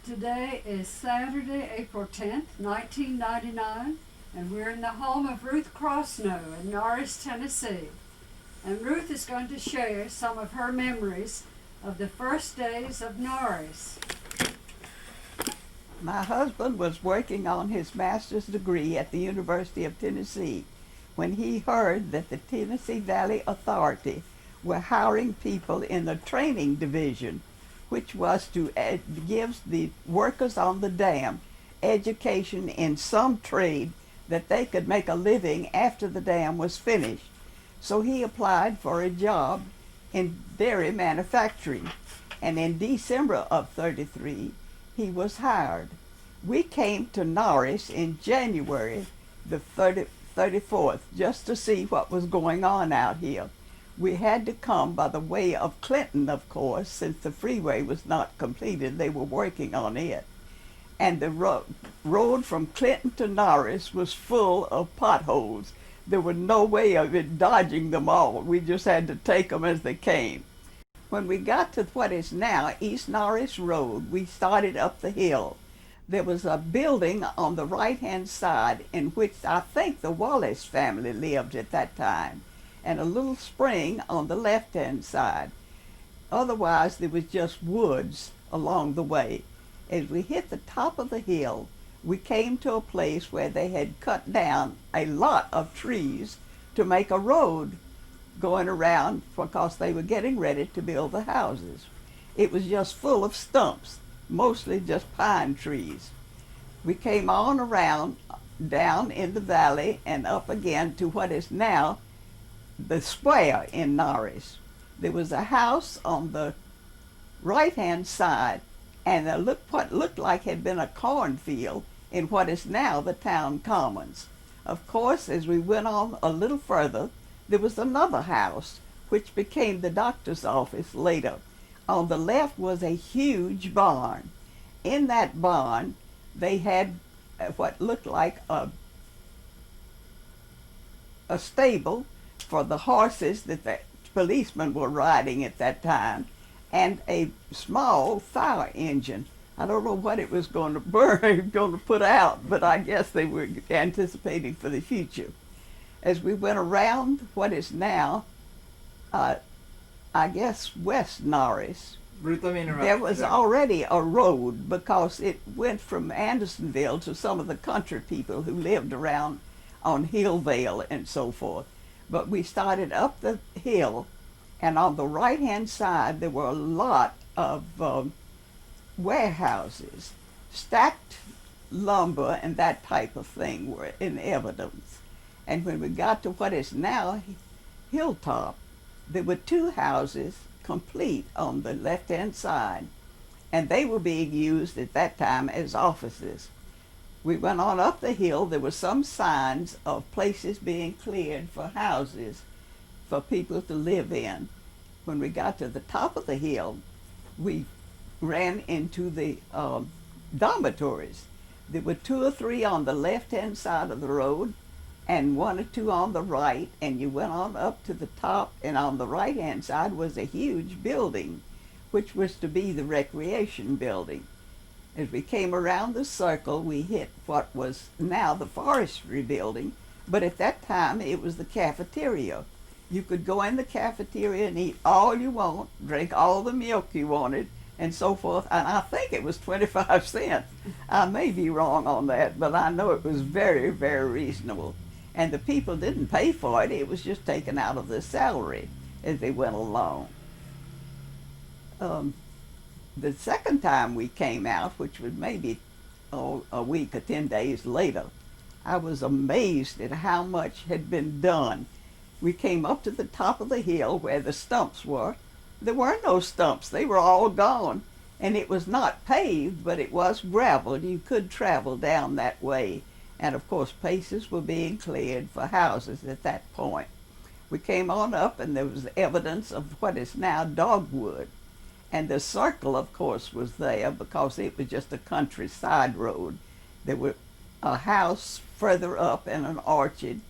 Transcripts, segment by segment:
Today is Saturday, April 10th, 1999, and we're in the home of Ruth Crossno in Norris, Tennessee. And Ruth is going to share some of her memories of the first days of Norris. My husband was working on his master's degree at the University of Tennessee when he heard that the Tennessee Valley Authority were hiring people in the training division, which was to give the workers on the dam education in some trade that they could make a living after the dam was finished. So he applied for a job in dairy manufacturing, and in December of '33 he was hired. We came to Norris in January the 34th just to see what was going on out here. We had to come by the way of Clinton, of course, since the freeway was not completed. They were working on it. And the road from Clinton to Norris was full of potholes. There was no way of it dodging them all. We just had to take them as they came. When we got to what is now East Norris Road, we started up the hill. There was a building on the right-hand side in which I think the Wallace family lived at that time, and a little spring on the left-hand side. Otherwise, there was just woods along the way. As we hit the top of the hill, we came to a place where they had cut down a lot of trees to make a road going around because they were getting ready to build the houses. It was just full of stumps, mostly just pine trees. We came on around down in the valley and up again to what is now the square in Norris. There was a house on the right-hand side, and what looked like had been a cornfield in what is now the town commons. Of course, as we went on a little further, there was another house, which became the doctor's office later. On the left was a huge barn. In that barn, they had what looked like a stable for the horses that the policemen were riding at that time, and a small fire engine. I don't know what it was going to burn, going to put out, but I guess they were anticipating for the future. As we went around what is now, I guess, West Norris, Ruth, let me interrupt. there was already a road because it went from Andersonville to some of the country people who lived around on Hillvale and so forth. But we started up the hill, and on the right-hand side there were a lot of warehouses. Stacked lumber and that type of thing were in evidence. And when we got to what is now Hilltop, there were two houses complete on the left-hand side, and they were being used at that time as offices. We went on up the hill. There were some signs of places being cleared for houses for people to live in. When we got to the top of the hill, we ran into the dormitories. There were two or three on the left-hand side of the road and one or two on the right, and you went on up to the top, and on the right-hand side was a huge building, which was to be the recreation building. As we came around the circle, we hit what was now the forestry building, but at that time it was the cafeteria. You could go in the cafeteria and eat all you want, drink all the milk you wanted, and so forth, and I think it was 25 cents. I may be wrong on that, but I know it was very, very reasonable. And the people didn't pay for it. It was just taken out of their salary as they went along. The second time we came out, which was maybe a week or 10 days later, I was amazed at how much had been done. We came up to the top of the hill where the stumps were. There were no stumps. They were all gone. And it was not paved, but it was gravel. You could travel down that way. And of course, places were being cleared for houses at that point. We came on up, and there was evidence of what is now dogwood. And the circle, of course, was there because it was just a countryside road. There was a house further up and an orchard.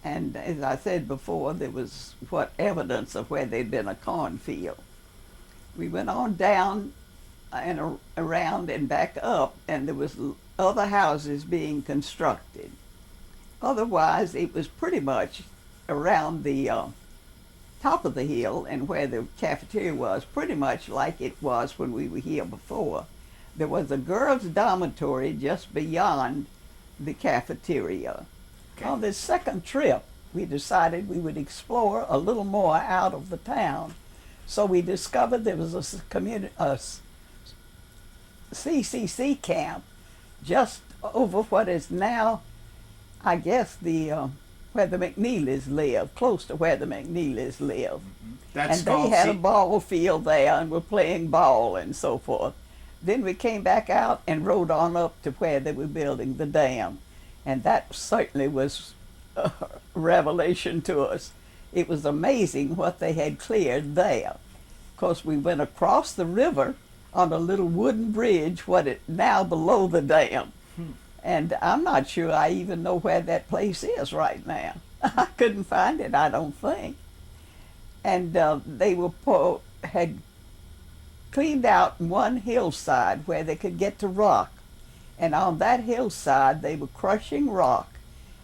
And as I said before, there was what evidence of where there'd been a cornfield. We went on down and around and back up, and there was other houses being constructed. Otherwise, it was pretty much around the top of the hill and where the cafeteria was, pretty much like it was when we were here before. There was a girls' dormitory just beyond the cafeteria. Okay. On this second trip, we decided we would explore a little more out of the town. So we discovered there was a CCC camp just over what is now, I guess, where the McNeelys live, close to where the McNeelys live. That's And they called had a ball field there and were playing ball and so forth. Then we came back out and rode on up to where they were building the dam. And that certainly was a revelation to us. It was amazing what they had cleared there. Of course, we went across the river on a little wooden bridge, what is now below the dam. And I'm not sure I even know where that place is right now. I couldn't find it, I don't think. And they had cleaned out one hillside where they could get to rock. And on that hillside, they were crushing rock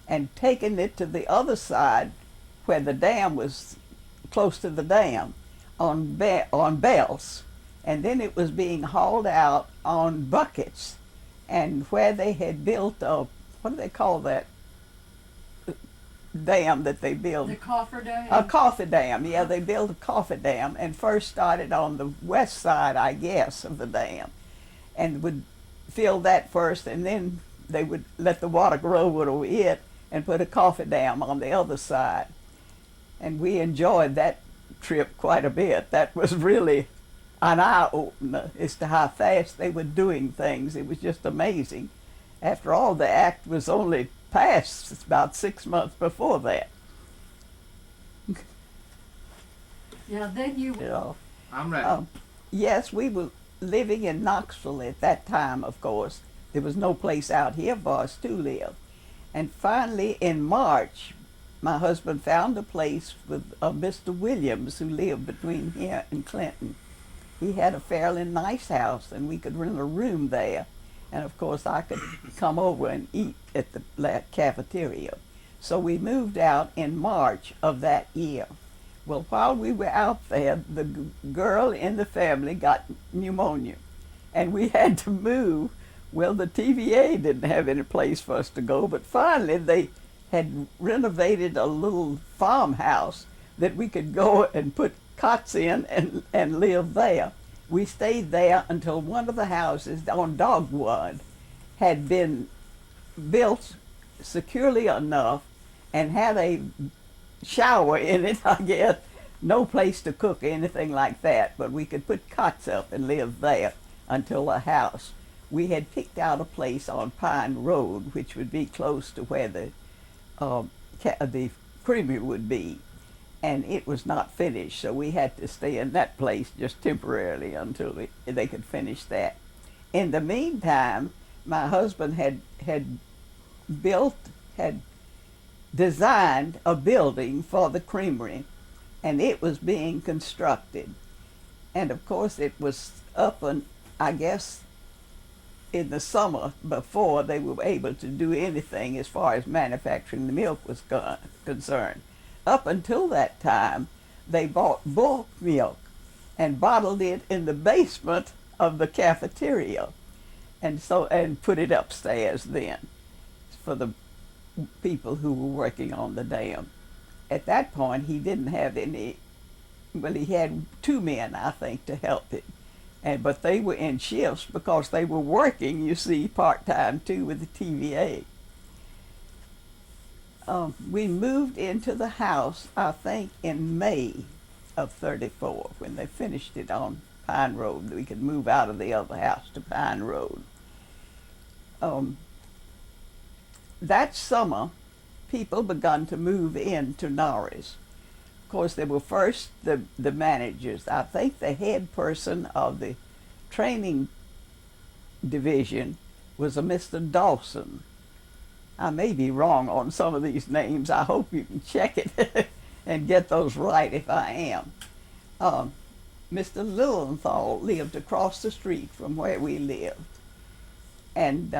and taking it to the other side where the dam was close to the dam on belts. And then it was being hauled out on buckets. And where they had built what do they call that dam that they built? The cofferdam? A cofferdam, yeah, they built a cofferdam and first started on the west side, I guess, of the dam, and would fill that first, and then they would let the water grow over it and put a cofferdam on the other side. And we enjoyed that trip quite a bit. That was really an eye-opener as to how fast they were doing things. It was just amazing. After all, the act was only passed about 6 months before that. Yeah, then you... You know. I'm ready. Yes, we were living in Knoxville at that time, of course. There was no place out here for us to live. And finally, in March, my husband found a place with Mr. Williams, who lived between here and Clinton. He had a fairly nice house, and we could rent a room there. And of course, I could come over and eat at the cafeteria. So we moved out in March of that year. Well, while we were out there, the girl in the family got pneumonia, and we had to move. Well, the TVA didn't have any place for us to go, but finally they had renovated a little farmhouse that we could go and put cots in and live there. We stayed there until one of the houses on Dogwood had been built securely enough and had a shower in it, I guess. No place to cook or anything like that, but we could put cots up and live there until the house. We had picked out a place on Pine Road, which would be close to where the creamery would be, and it was not finished, so we had to stay in that place just temporarily until they could finish that. In the meantime, my husband had designed a building for the creamery, and it was being constructed. And of course it was up, and I guess in the summer before they were able to do anything as far as manufacturing the milk was concerned. Up until that time, they bought bulk milk and bottled it in the basement of the cafeteria, and put it upstairs then for the people who were working on the dam. At that point, he didn't have any. Well, he had 2 men, I think, to help him, but they were in shifts because they were working, you see, part-time too with the TVA. We moved into the house, I think, in May of '34, when they finished it on Pine Road. We could move out of the other house to Pine Road. That summer, people begun to move into Norris. Of course, there were first the managers. I think the head person of the training division was a Mr. Dawson. I may be wrong on some of these names. I hope you can check it and get those right if I am. Mr. Lilienthal lived across the street from where we lived. And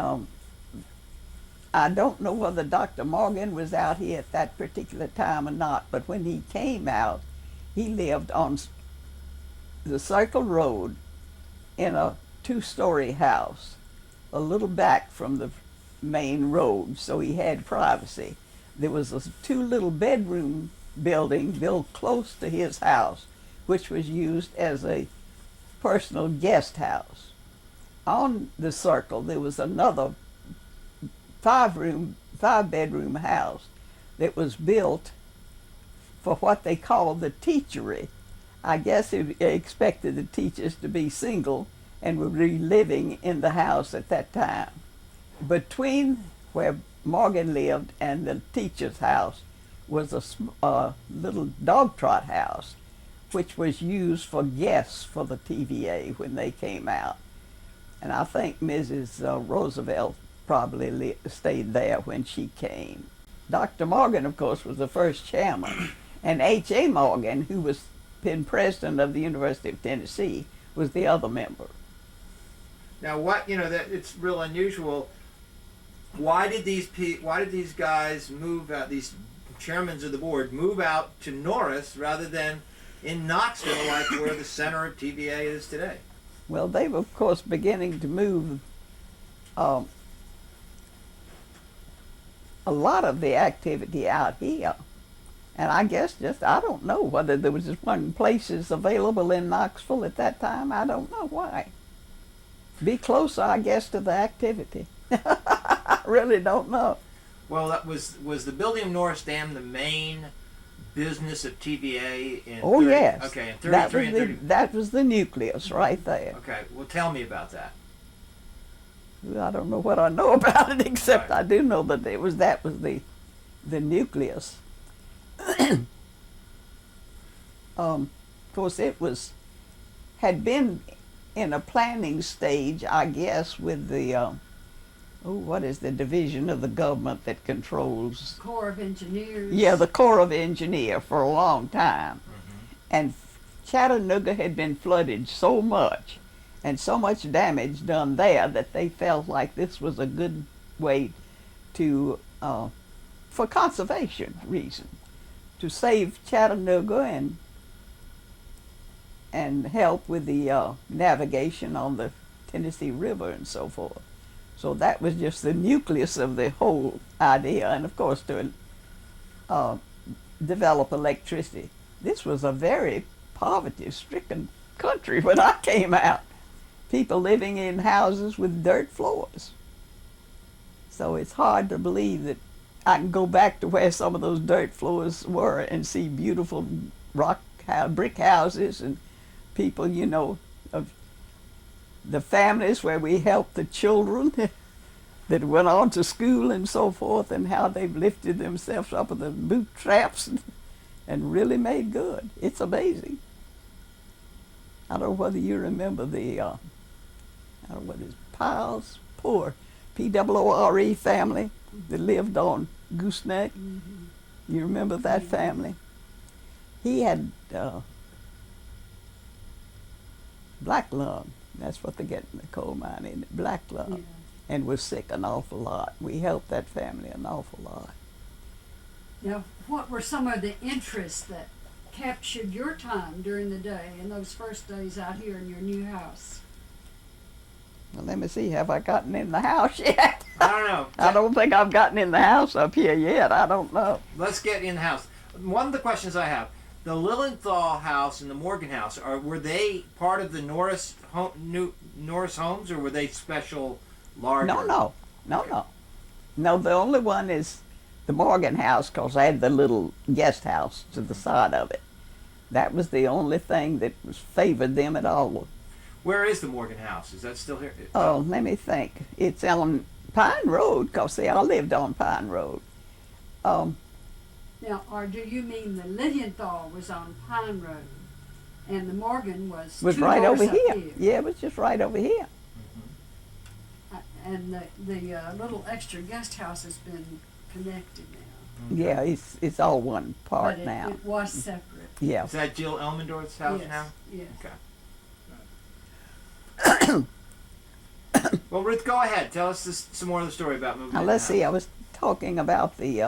I don't know whether Dr. Morgan was out here at that particular time or not, but when he came out, he lived on the Circle Road in a two-story house, a little back from the main road, so he had privacy. There was a two little bedroom building built close to his house, which was used as a personal guest house. On the Circle, there was another five-bedroom house that was built for what they called the teachery. I guess it expected the teachers to be single and would be living in the house at that time. Between where Morgan lived and the teacher's house was a little dog trot house, which was used for guests for the TVA when they came out. And I think Mrs. Roosevelt probably stayed there when she came. Dr. Morgan, of course, was the first chairman, and H.A. Morgan, who was been president of the University of Tennessee, was the other member. Now, that it's real unusual. Why did these guys move out? These chairmen of the board move out to Norris rather than in Knoxville, like where the center of TVA is today? Well, they were, of course, beginning to move a lot of the activity out here. And I guess I don't know whether there was just one places available in Knoxville at that time. I don't know why. Be closer, I guess, to the activity. I really don't know. Well, that was the building of Norris Dam the main business of TVA in Oh, 30, yes. Okay, in 33 and 30. That was the nucleus right there. Okay, well, tell me about that. Well, I don't know what I know about it, except Right. I do know that that was the nucleus. Of course, it had been in a planning stage, I guess, with the what is the division of the government that controls? Corps of Engineers. Yeah, the Corps of Engineers for a long time. And Chattanooga had been flooded so much and so much damage done there that they felt like this was a good way to, for conservation reasons, to save Chattanooga and help with the navigation on the Tennessee River and so forth. So that was just the nucleus of the whole idea, and of course to develop electricity. This was a very poverty-stricken country when I came out. People living in houses with dirt floors. So it's hard to believe that I can go back to where some of those dirt floors were and see beautiful brick houses and people, of the families where we helped the children that went on to school and so forth, and how they've lifted themselves up with the bootstraps and really made good. It's amazing. I don't know whether you remember I don't know whether it's Piles Poor, P-O-O-R-E family that lived on Gooseneck. You remember that family? He had black lung. That's what they get in the coal mine, in black lung, Yeah. and was sick an awful lot. We helped that family an awful lot. Now, what were some of the interests that captured your time during the day in those first days out here in your new house? Well, let me see, have I gotten in the house yet? I don't know. I don't think I've gotten in the house up here yet. I don't know. Let's get in the house. One of the questions I have: the Lilienthal house and the Morgan house, were they part of the Norris homes, or were they special, larger? No. No, the only one is the Morgan house, because I had the little guest house to the side of it. That was the only thing that favored them at all. Where is the Morgan house? Is that still here? Oh, let me think. It's on Pine Road, because, see, I lived on Pine Road. Now, or do you mean the Lilienthal was on Pine Road and the Morgan was two right doors over up here. Yeah, it was just right over here. And the little extra guest house has been connected now. Yeah, it's all one part But now. it was separate. Yeah. Is that Jill Elmendorf's house Yes. now? Yes. Okay. Well, Ruth, go ahead. Tell us some more of the story about moving. Now in let's the see. I house. was talking about the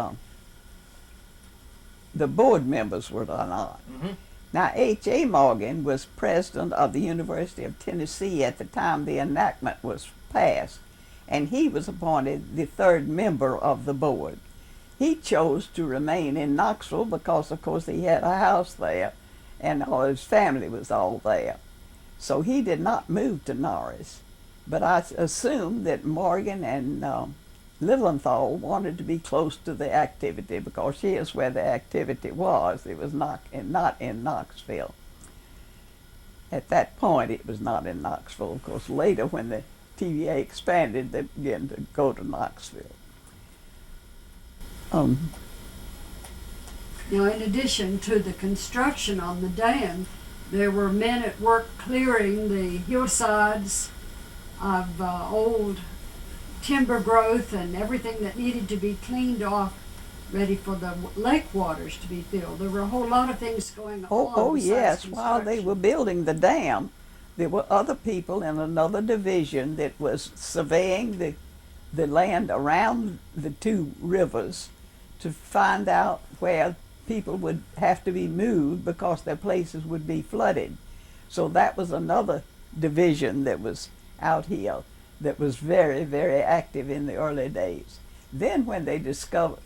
board members were not. Mhm. Now H.A. Morgan was president of the University of Tennessee at the time the enactment was passed, and he was appointed the third member of the board. He chose to remain in Knoxville because, of course, he had a house there, and all his family was all there. So he did not move to Norris. But I assumed that Morgan and Lilienthal wanted to be close to the activity because here's where the activity was. It was not in Knoxville. At that point, it was not in Knoxville. Of course, later when the TVA expanded, they began to go to Knoxville. Now, in addition to the construction on the dam, there were men at work clearing the hillsides of old timber growth and everything that needed to be cleaned off, ready for the lake waters to be filled. There were a whole lot of things going on. Oh besides yes, while they construction. were building the dam, there were other people in another division that was surveying the land around the two rivers to find out where people would have to be moved because their places would be flooded. So that was another division that was out here that was very, very active in the early days. Then when they decided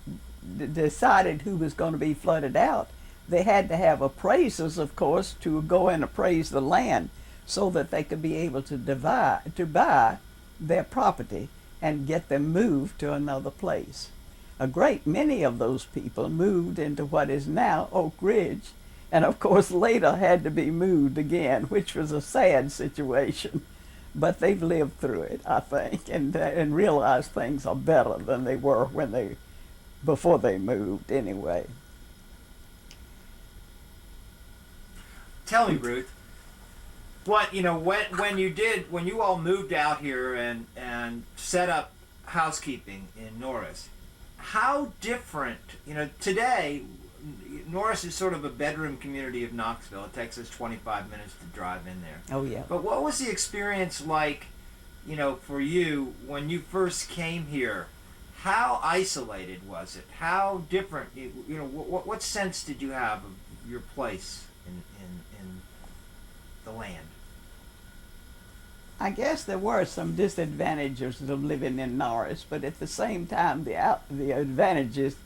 who was going to be flooded out, they had to have appraisers, of course, to go and appraise the land so that they could be able to buy their property and get them moved to another place. A great many of those people moved into what is now Oak Ridge, and of course later had to be moved again, which was a sad situation. But they've lived through it, I think, and realized things are better than they were before they moved anyway. Tell me, Ruth, what when you all moved out here and set up housekeeping in Norris, how different, today Norris is sort of a bedroom community of Knoxville. It takes us 25 minutes to drive in there. Oh yeah. But what was the experience like, for you when you first came here? How isolated was it? How different, what sense did you have of your place in the land? I guess there were some disadvantages of living in Norris, but at the same time, the advantages,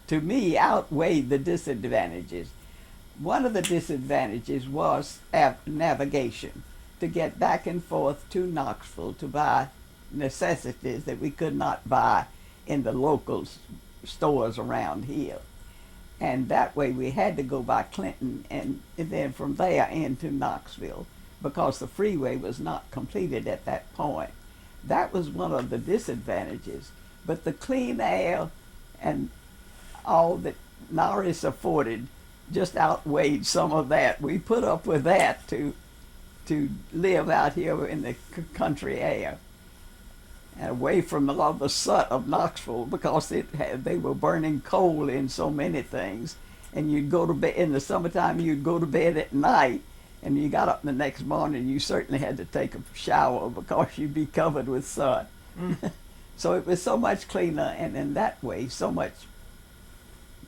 to me, outweighed the disadvantages. One of the disadvantages was navigation, to get back and forth to Knoxville to buy necessities that we could not buy in the local stores around here. And that way we had to go by Clinton and then from there into Knoxville, because the freeway was not completed at that point. That was one of the disadvantages. But the clean air and all that Norris afforded just outweighed some of that. We put up with that to live out here in the country air and away from a lot of the soot of Knoxville, because they were burning coal in so many things. And you'd go to bed in the summertime, you'd go to bed at night, and you got up the next morning, you certainly had to take a shower because you'd be covered with soot. So it was so much cleaner, and in that way so much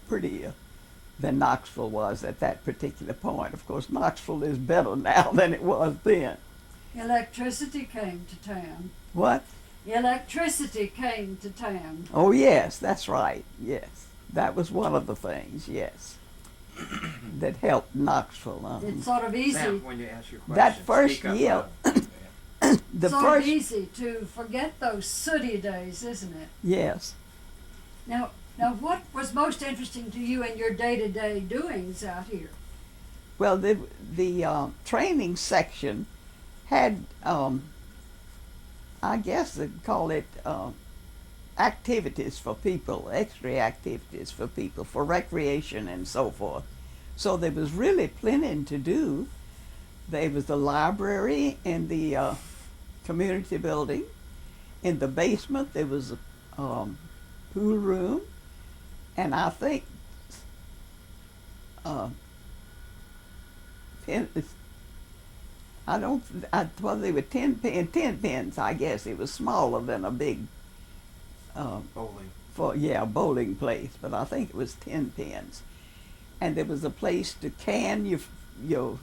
prettier than Knoxville was at that particular point. Of course, Knoxville is better now than it was then. Electricity came to town. What? Electricity came to town. Oh yes, that's right. Yes, that was one of the things. Yes, that helped Knoxville. It's sort of easy. Sam, when you ask your question, That first speak up year, loud. the sort first of easy to forget those sooty days, isn't it? yes. Now, what was most interesting to you in your day-to-day doings out here? Well, the training section had, I guess they'd call it activities for people, extra activities for people, for recreation and so forth. So there was really plenty to do. There was the library in the community building. In the basement there was a pool room, and I think well, they were 10 pins, I guess. It was smaller than a big, Bowling. bowling place, but I think it was 10 pins. And there was a place to can your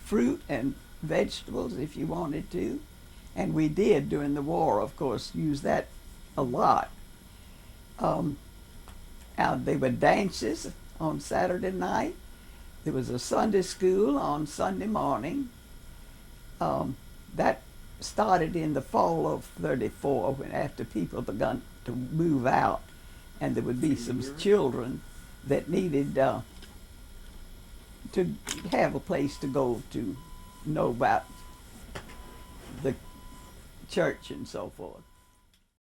fruit and vegetables if you wanted to. And we did during the war, of course, use that a lot. There were dances on Saturday night. There was a Sunday school on Sunday morning. That started in the fall of '34, when after people begun to move out, and there would be some children that needed to have a place to go to know about the church and so forth.